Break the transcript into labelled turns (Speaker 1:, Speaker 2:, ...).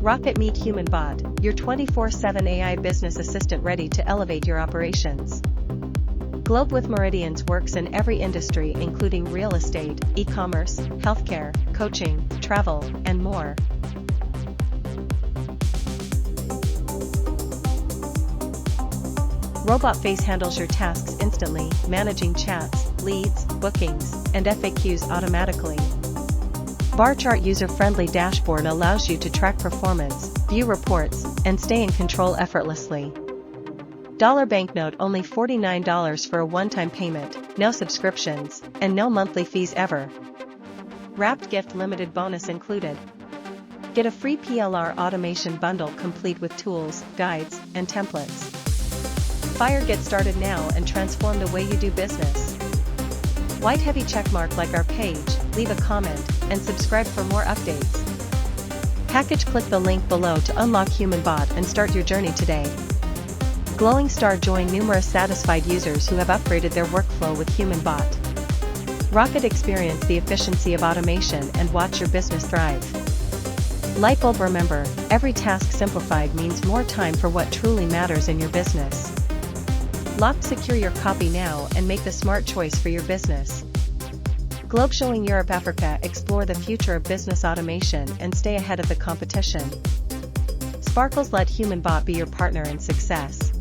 Speaker 1: Rocket Meet HumanBot, your 24/7 AI business assistant ready to elevate your operations. Globe with Meridians works in every industry including real estate, e-commerce, healthcare, coaching, travel, and more. Robot Face handles your tasks instantly, managing chats, leads, bookings, and FAQs automatically. Bar chart user-friendly dashboard allows you to track performance, view reports, and stay in control effortlessly. Dollar banknote only $49 for a one-time payment, no subscriptions, and no monthly fees ever. Wrapped gift limited bonus included. Get a free PLR Automation bundle complete with tools, guides, and templates. Get started now and transform the way you do business. White heavy checkmark like our page, leave a comment, and subscribe for more updates. Package click the link below to unlock HumanBot and start your journey today. Glowing star join numerous satisfied users who have upgraded their workflow with HumanBot. Rocket experience the efficiency of automation and watch your business thrive. Lightbulb remember, every task simplified means more time for what truly matters in your business. Locked secure your copy now and make the smart choice for your business. Globe showing Europe Africa explore the future of business automation and stay ahead of the competition. Sparkles let HumanBot be your partner in success.